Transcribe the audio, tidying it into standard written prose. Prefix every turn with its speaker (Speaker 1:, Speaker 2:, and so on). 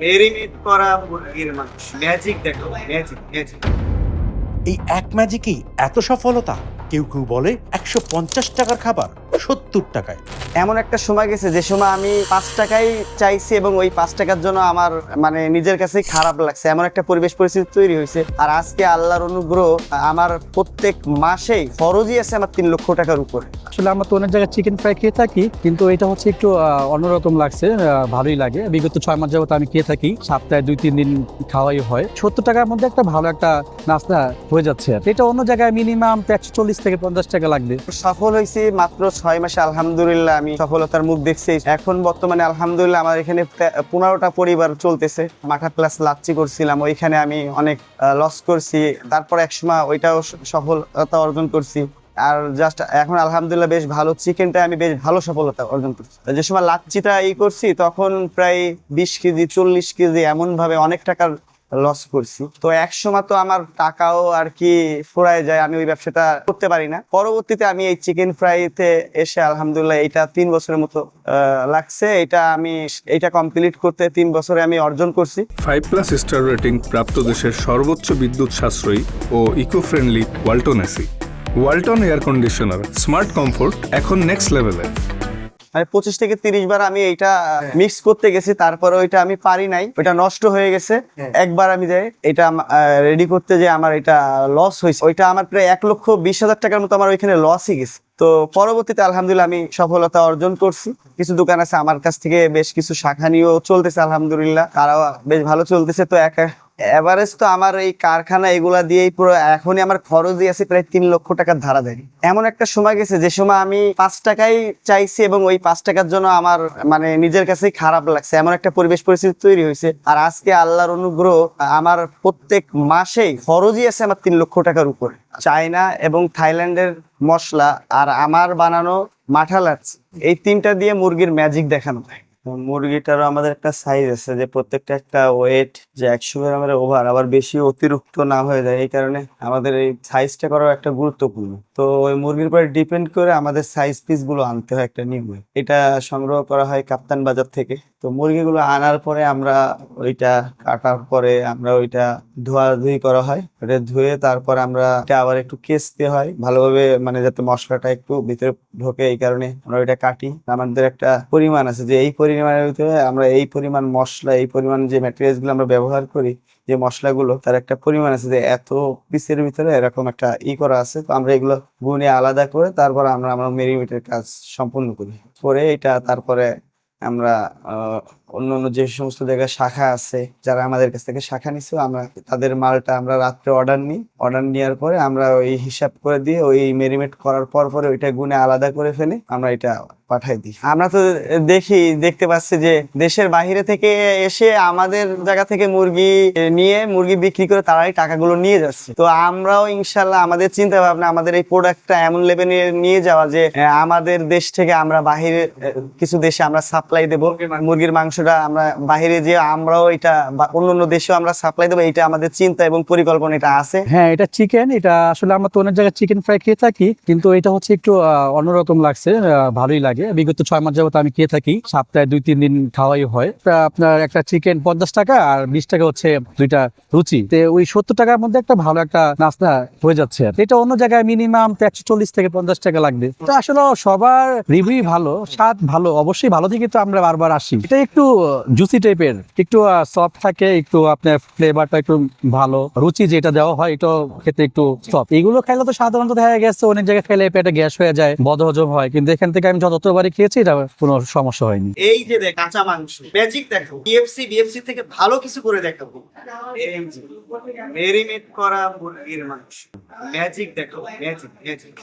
Speaker 1: Marinate করা মুরগির মাংস। ম্যাজিক দেখো, ম্যাজিক ম্যাজিক।
Speaker 2: এই এক ম্যাজিকেই এত সফলতা। কেউ কেউ বলে ১৫০ টাকার খাবার ৭০ টাকায়।
Speaker 1: এমন একটা সময় গেছে যে সময় আমি ৫ টাকাই চাইছি এবং ওই ৫ টাকার জন্য আমার মানে নিজের কাছেই খারাপ লাগছে, এমন একটা পরিবেশ পরিস্থিতি তৈরি হয়েছে। আর আজকে আল্লাহর অনুগ্রহ, আমার প্রত্যেক মাসেই খরচই আছে আমার ৩ লক্ষ টাকার উপরে।
Speaker 3: আসলে আমরা তো অনেক জায়গায় চিকেন ফ্রাই খেয়ে থাকি, কিন্তু এটা হচ্ছে একটু অন্যরকম লাগছে, ভালোই লাগে। বিগত ৬ মাস যাবত আমি খেয়ে থাকি, সপ্তাহে ২-৩ দিন খাওয়াই হয়। ৭০ টাকার মধ্যে একটা ভালো একটা নাস্তা হয়ে যাচ্ছে। এটা অন্য জায়গায় মিনিমাম ১৪০ থেকে ৫০ টাকা লাগবে।
Speaker 1: সফল হয়েছি মাত্র ৬ মাসে, আলহামদুলিল্লাহ আমি সফলতার মুখ দেখছি। এখন বর্তমানে আলহামদুলিল্লাহ আমার এখানে ১৫টা পরিবার চলতেছে। মাঠা প্লাস লাচ্ছি করছিলাম, ওইখানে আমি অনেক লস করছি, তারপর একসময় ওইটাও সফলতা অর্জন করছি। আর জাস্ট এখন আলহামদুলিল্লাহ বেশ ভালো, চিকেনটা আমি বেশ ভালো সফলতা অর্জন করছি। যে সময় লাচ্ছিটা করছি তখন প্রায় ২০ কেজি ৪০ কেজি এমন ভাবে অনেক টাকার লস করছি। তো এক সময় তো আমার টাকাও আর কি ফুরায় যায়, আমি ওই ব্যবসাটা করতে পারি না। পরবর্তীতে আমি এই চিকেন ফ্রাইতে এসে আলহামদুলিল্লাহ এটা ৩ বছরের মতো লাগছে। এটা কমপ্লিট করতে ৩ বছরে আমি অর্জন করছি।
Speaker 4: 5+ স্টার রেটিং প্রাপ্ত দেশের সর্বোচ্চ বিদ্যুৎ সাশ্রয়ী ও eco friendly Walton AC. Walton air conditioner, smart comfort এখন নেক্সট লেভেলে।
Speaker 1: মানে ২৫ থেকে ৩০ বার আমি এইটা মিক্স করতে গেছি, তারপরে ওইটা আমি পারি নাই, ওইটা নষ্ট হয়ে গেছে। একবার আমি যাই এটা রেডি করতে, যে আমার এটা লস হয়েছে, ওইটা আমার প্রায় ১,২০,০০০ টাকার মতো আমার ওইখানে লসই গেছে। তো পরবর্তীতে আলহামদুলিল্লাহ আমি সফলতা অর্জন করছি। কিছু দোকান আছে আমার কাছ থেকে, বেশ কিছু শাখা নিয়েও চলতেছে আলহামদুলিল্লাহ, তারাও বেশ ভালো চলতেছে। তো এভারেজ তো আমার এই কারখানা এগুলা দিয়েই পুরো এখনই আমার খরচই আছে প্রায় ৩ লক্ষ টাকার ধারাধারি। এমন একটা সময় গেছে যে সময় আমি ৫ টাকাই চাইছি এবং ওই ৫ টাকার জন্য আমার মানে নিজের কাছেই খারাপ লাগছে, এমন একটা পরিবেশ পরিস্থিতি তৈরি হয়েছে। আর আজকে আল্লাহর অনুগ্রহ, আমার প্রত্যেক মাসেই খরচই আছে আমার ৩ লক্ষ টাকার উপরে। চায়না এবং থাইল্যান্ডের মশলা আর আমার বানানো মাঠা লাচ্ছি, এই ৩টা দিয়ে মুরগির ম্যাজিক দেখানো হয়। মুরগিটারও আমাদের একটা সাইজ আছে, যে প্রত্যেকটা একটা ওয়েট যে ১০০ গ্রামের ওভার, আবার বেশি অতিরিক্ত না হয়ে যায়। এই কারণে আমাদের এই সাইজটা করাও একটা গুরুত্বপূর্ণ। তো ওই মুরগির উপরে ডিপেন্ড করে আমাদের সাইজ পিস গুলো আনতে হয় একটা নিয়মে। এটা সংগ্রহ করা হয় কাপ্তান বাজার থেকে। তো মুরগিগুলো আনার পরে আমরা ওইটা কাটার পরে আমরা ওইটা ধোয়াধুয়ি করা হয়, ওটা ধুয়ে তারপর আমরা এটা আবার একটু কেচতে হয় ভালোভাবে, মানে যাতে মশলাটা একটু ভিতরে ঢোকে। এই কারণে আমরা ওইটা কাটি। আমাদের একটা পরিমাণ আছে, যে এই পরিমাণের ভিতরে আমরা এই পরিমাণ মশলা, এই পরিমাণ যে ম্যাটেরিয়ালস গুলো আমরা ব্যবহার করি, যে মশলাগুলো, তার একটা পরিমাণ আছে, যে এত পিসের ভিতরে এরকম একটা করা আছে। তো আমরা এগুলো গুনে আলাদা করে তারপর আমরা মেরিনেটের কাজ সম্পূর্ণ করি। করে এটা তারপরে আমরা অন্য যে সমস্ত জায়গায় শাখা আছে, যারা আমাদের কাছ থেকে শাখা নিচ্ছে, আমরা তাদের মালটা আমরা রাত্রে অর্ডার নেওয়ার পরে আমরা ওই হিসাব করে দিয়ে ওই মেরিনেট করার পরে ওইটা গুনে আলাদা করে ফেলে আমরা এটা পাঠাই দিই। আমরা তো দেখতে পাচ্ছি যে দেশের বাইরে থেকে এসে আমাদের জায়গা থেকে মুরগি বিক্রি করে তারাই টাকাগুলো নিয়ে যাচ্ছে। তো আমরাও ইনশাল্লাহ আমাদের চিন্তা ভাবনা, আমাদের এই প্রোডাক্টটা এমন লেভেলে নিয়ে যাওয়া যে আমাদের দেশ থেকে আমরা বাহিরে কিছু দেশে আমরা সাপ্লাই দেবো মুরগির মাংসটা, আমরা বাহিরে যে আমরাও এটা অন্য দেশেও আমরা সাপ্লাই দেবো। এটা আমাদের চিন্তা এবং পরিকল্পনা এটা আছে।
Speaker 3: হ্যাঁ, এটা চিকেন, এটা আসলে আমরা তো অনেক জায়গায় চিকেন ফ্রাই খেয়ে থাকি, কিন্তু এটা হচ্ছে একটু অন্যরকম লাগছে, ভালোই লাগে। বিগত ৬ মাস যাবত আমি খেয়ে থাকি, সপ্তাহে ২-৩ দিন খাওয়াই হয়। আপনার একটা চিকেন ৫০ টাকা আর ২০ টাকা হচ্ছে ২টা রুচি। ওই ৭০ টাকার মধ্যে একটা ভালো একটা নাস্তা হয়ে যাচ্ছে। এটা অন্য জায়গায় মিনিমাম ১৪০ থেকে ৫০ টাকা লাগবে। তো আসলে সবার রিভিউ ভালো, স্বাদ ভালো, অবশ্যই ভালো থেকে তো আমরা বারবার আসি। এটা একটু জুসি টাইপের, একটু সফট থাকে, একটু আপনার ফ্লেভারটা একটু ভালো, রুচি যেটা দেওয়া হয় এটা খেতে একটু সফট। এগুলো খাইলে তো সাধারণত দেখা গেছে অনেক জায়গায় খেলে পেটে গ্যাস হয়ে যায়, বদহজম হয়, কিন্তু এখান থেকে আমি যতবারই খেয়েছি এটা কোনো সমস্যা হয়নি।
Speaker 1: এই যে দেখ কাঁচা মাংস ম্যাজিক দেখো, বিএফসি থেকে ভালো কিছু করে দেখাবো। মেরিনেট করা মুরগির মাংস ম্যাজিক দেখো, ম্যাজিক ম্যাজিক।